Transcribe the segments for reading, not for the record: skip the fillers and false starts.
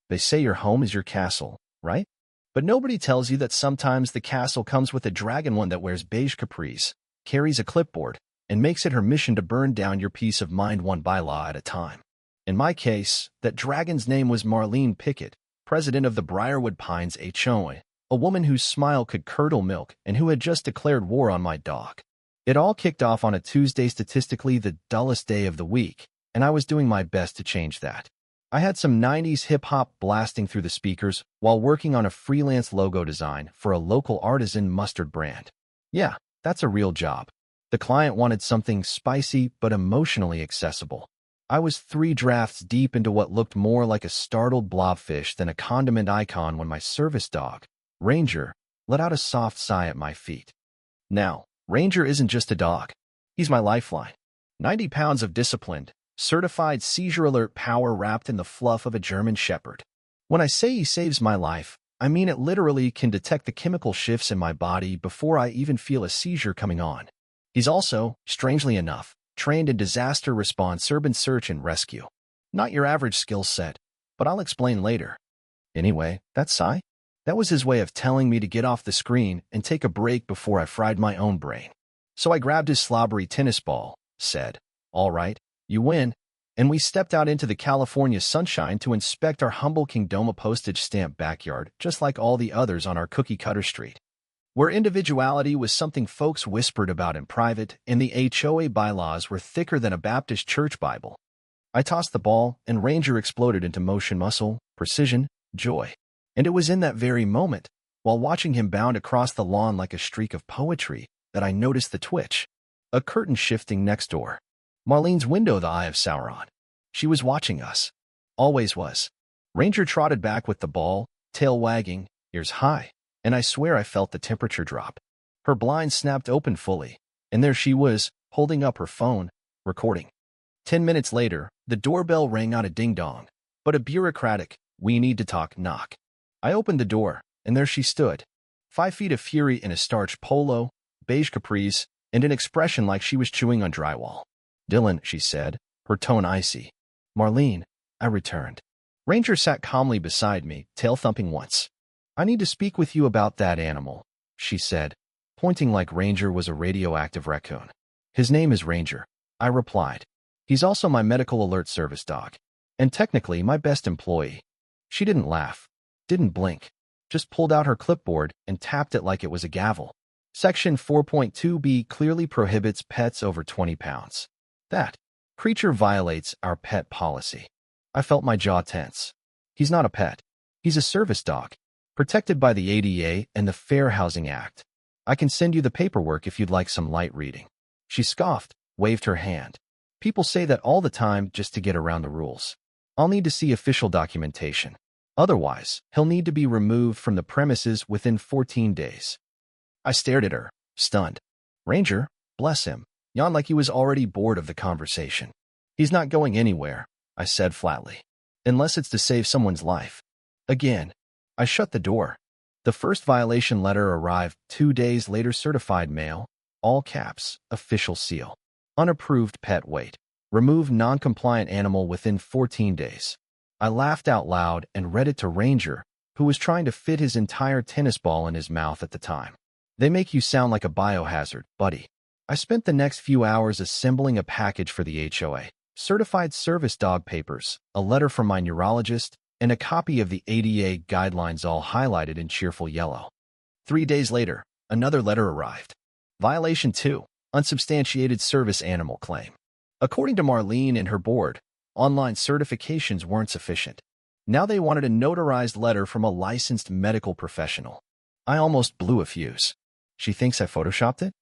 They say your home is your castle, right? But nobody tells you that sometimes the castle comes with a dragon, one that wears beige capris, carries a clipboard, and makes it her mission to burn down your peace of mind one bylaw at a time. In my case, that dragon's name was Marlene Pickett, president of the Briarwood Pines HOA, a woman whose smile could curdle milk and who had just declared war on my dog. It all kicked off on a Tuesday, statistically the dullest day of the week, and I was doing my best to change that. I had some 90s hip-hop blasting through the speakers while working on a freelance logo design for a local artisan mustard brand. Yeah, that's a real job. The client wanted something spicy but emotionally accessible. I was 3 drafts deep into what looked more like a startled blobfish than a condiment icon when my service dog, Ranger, let out a soft sigh at my feet. Now, Ranger isn't just a dog. He's my lifeline. 90 pounds of disciplined, certified seizure alert power wrapped in the fluff of a German Shepherd. When I say he saves my life, I mean it literally can detect the chemical shifts in my body before I even feel a seizure coming on. He's also, strangely enough, trained in disaster response, urban search and rescue. Not your average skill set, but I'll explain later. Anyway, that sigh? That was his way of telling me to get off the screen and take a break before I fried my own brain. So I grabbed his slobbery tennis ball, said, "All right, you win," and we stepped out into the California sunshine to inspect our humble Kingdoma postage stamp backyard, just like all the others on our cookie-cutter street, where individuality was something folks whispered about in private and the HOA bylaws were thicker than a Baptist church Bible. I tossed the ball, and Ranger exploded into motion, muscle, precision, joy. And it was in that very moment, while watching him bound across the lawn like a streak of poetry, that I noticed the twitch. A curtain shifting next door. Marlene's window, the Eye of Sauron. She was watching us. Always was. Ranger trotted back with the ball, tail wagging, ears high, and I swear I felt the temperature drop. Her blinds snapped open fully, and there she was, holding up her phone, recording. 10 minutes later, the doorbell rang, not a ding-dong, but a bureaucratic, "We need to talk" knock. I opened the door, and there she stood, 5 feet of fury in a starched polo, beige capris, and an expression like she was chewing on drywall. "Dylan," she said, her tone icy. "Marlene," I returned. Ranger sat calmly beside me, tail thumping once. "I need to speak with you about that animal," she said, pointing like Ranger was a radioactive raccoon. "His name is Ranger," I replied. "He's also my medical alert service dog, and technically my best employee." She didn't laugh. Didn't blink, just pulled out her clipboard and tapped it like it was a gavel. Section 4.2b clearly prohibits pets over 20 pounds. That creature violates our pet policy. I felt my jaw tense. He's not a pet. He's a service dog, protected by the ADA and the Fair Housing Act. I can send you the paperwork if you'd like some light reading. She scoffed, waved her hand. People say that all the time just to get around the rules. I'll need to see official documentation. Otherwise, he'll need to be removed from the premises within 14 days. I stared at her, stunned. Ranger, bless him, yawned like he was already bored of the conversation. "He's not going anywhere," I said flatly. "Unless it's to save someone's life." Again, I shut the door. The first violation letter arrived 2 days later, certified mail, all caps, official seal. Unapproved pet weight. Remove non-compliant animal within 14 days. I laughed out loud and read it to Ranger, who was trying to fit his entire tennis ball in his mouth at the time. "They make you sound like a biohazard, buddy." I spent the next few hours assembling a package for the HOA. Certified service dog papers, a letter from my neurologist, and a copy of the ADA guidelines, all highlighted in cheerful yellow. 3 days later, another letter arrived. Violation 2, unsubstantiated service animal claim. According to Marlene and her board, online certifications weren't sufficient. Now they wanted a notarized letter from a licensed medical professional. I almost blew a fuse. She thinks I photoshopped it?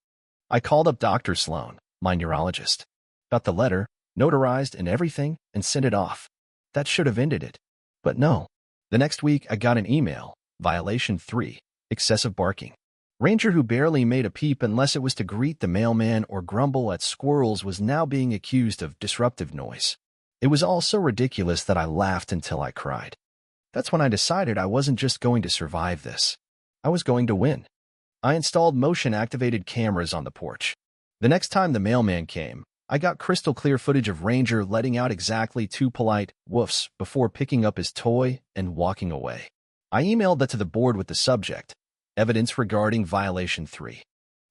I called up Dr. Sloan, my neurologist. Got the letter, notarized and everything, and sent it off. That should have ended it. But no. The next week I got an email, Violation 3, excessive barking. Ranger, who barely made a peep unless it was to greet the mailman or grumble at squirrels, was now being accused of disruptive noise. It was all so ridiculous that I laughed until I cried. That's when I decided I wasn't just going to survive this. I was going to win. I installed motion-activated cameras on the porch. The next time the mailman came, I got crystal clear footage of Ranger letting out exactly 2 polite woofs before picking up his toy and walking away. I emailed that to the board with the subject, evidence regarding violation 3.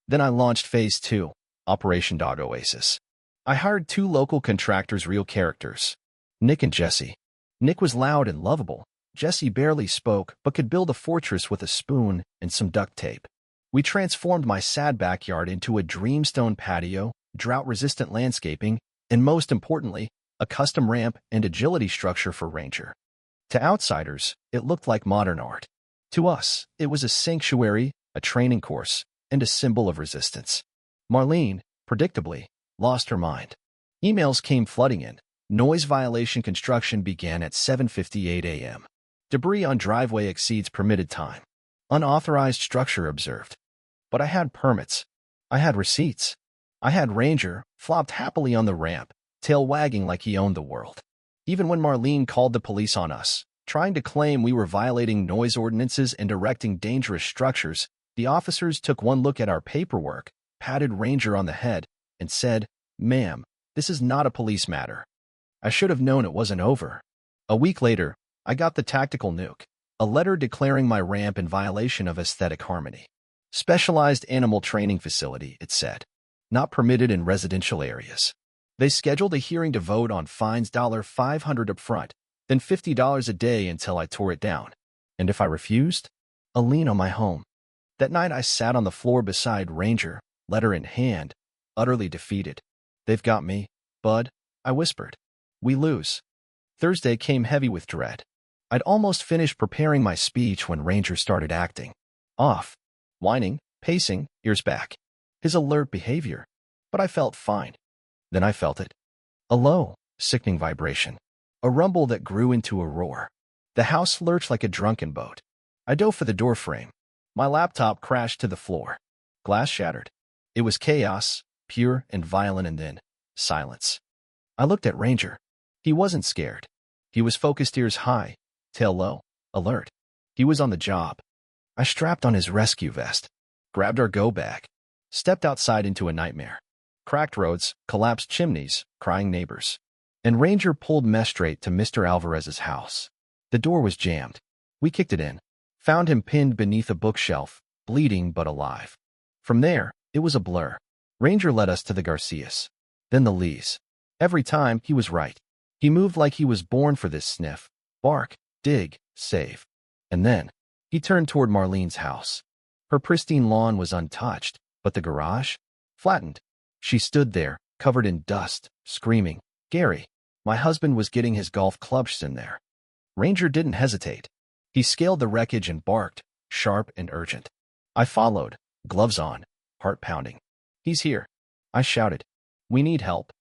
Then I launched Phase 2, Operation Dog Oasis. I hired 2 local contractors, real characters, Nick and Jesse. Nick was loud and lovable. Jesse barely spoke but could build a fortress with a spoon and some duct tape. We transformed my sad backyard into a dreamstone patio, drought-resistant landscaping, and most importantly, a custom ramp and agility structure for Ranger. To outsiders, it looked like modern art. To us, it was a sanctuary, a training course, and a symbol of resistance. Marlene, predictably, lost her mind. Emails came flooding in. Noise violation construction began at 7:58 a.m. Debris on driveway exceeds permitted time. Unauthorized structure observed. But I had permits. I had receipts. I had Ranger, flopped happily on the ramp, tail wagging like he owned the world. Even when Marlene called the police on us, trying to claim we were violating noise ordinances and erecting dangerous structures, the officers took one look at our paperwork, patted Ranger on the head, and said, "Ma'am, this is not a police matter." I should have known it wasn't over. A week later, I got the tactical nuke, a letter declaring my ramp in violation of aesthetic harmony. Specialized animal training facility, it said. Not permitted in residential areas. They scheduled a hearing to vote on fines $500 up front, then $50 a day until I tore it down. And if I refused, a lien on my home. That night I sat on the floor beside Ranger, letter in hand, utterly defeated. "They've got me, bud," I whispered. "We lose." Thursday came heavy with dread. I'd almost finished preparing my speech when Ranger started acting off, whining, pacing, ears back. His alert behavior. But I felt fine. Then I felt it. A low, sickening vibration. A rumble that grew into a roar. The house lurched like a drunken boat. I dove for the doorframe. My laptop crashed to the floor. Glass shattered. It was chaos, pure and violent, and then silence. I looked at Ranger. He wasn't scared. He was focused, ears high, tail low, alert. He was on the job. I strapped on his rescue vest, grabbed our go bag, stepped outside into a nightmare. Cracked roads, collapsed chimneys, crying neighbors. And Ranger pulled me straight to Mr. Alvarez's house. The door was jammed. We kicked it in, found him pinned beneath a bookshelf, bleeding but alive. From there, it was a blur. Ranger led us to the Garcias, then the Lees. Every time, he was right. He moved like he was born for this sniff, bark, dig, save. And then, he turned toward Marlene's house. Her pristine lawn was untouched, but the garage? Flattened. She stood there, covered in dust, screaming, "Gary!" My husband was getting his golf clubs in there. Ranger didn't hesitate. He scaled the wreckage and barked, sharp and urgent. I followed, gloves on, heart pounding. "He's here," I shouted. "We need help."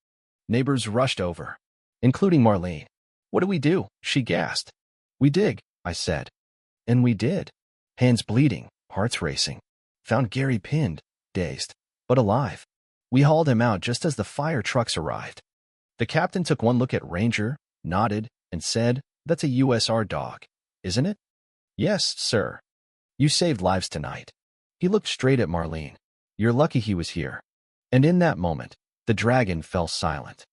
Neighbors rushed over, including Marlene. "What do we do?" she gasped. "We dig," I said. And we did. Hands bleeding, hearts racing. Found Gary pinned, dazed, but alive. We hauled him out just as the fire trucks arrived. The captain took one look at Ranger, nodded, and said, "That's a USR dog, isn't it?" "Yes, sir." "You saved lives tonight." He looked straight at Marlene. "You're lucky he was here." And in that moment, the dragon fell silent.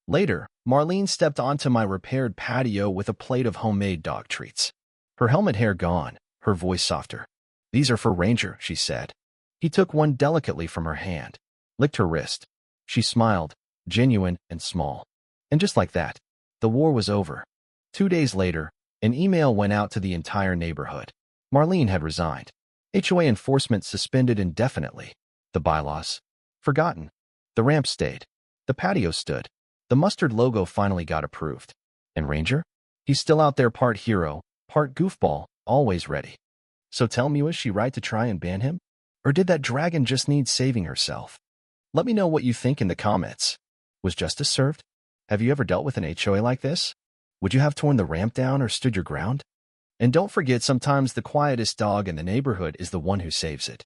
Later, Marlene stepped onto my repaired patio with a plate of homemade dog treats. Her helmet hair gone, her voice softer. "These are for Ranger," she said. He took one delicately from her hand, licked her wrist. She smiled, genuine and small. And just like that, the war was over. 2 days later, an email went out to the entire neighborhood. Marlene had resigned. HOA enforcement suspended indefinitely. The bylaws forgotten. The ramp stayed. The patio stood. The mustard logo finally got approved. And Ranger? He's still out there, part hero, part goofball, always ready. So tell me, was she right to try and ban him? Or did that dragon just need saving herself? Let me know what you think in the comments. Was justice served? Have you ever dealt with an HOA like this? Would you have torn the ramp down or stood your ground? And don't forget, sometimes the quietest dog in the neighborhood is the one who saves it.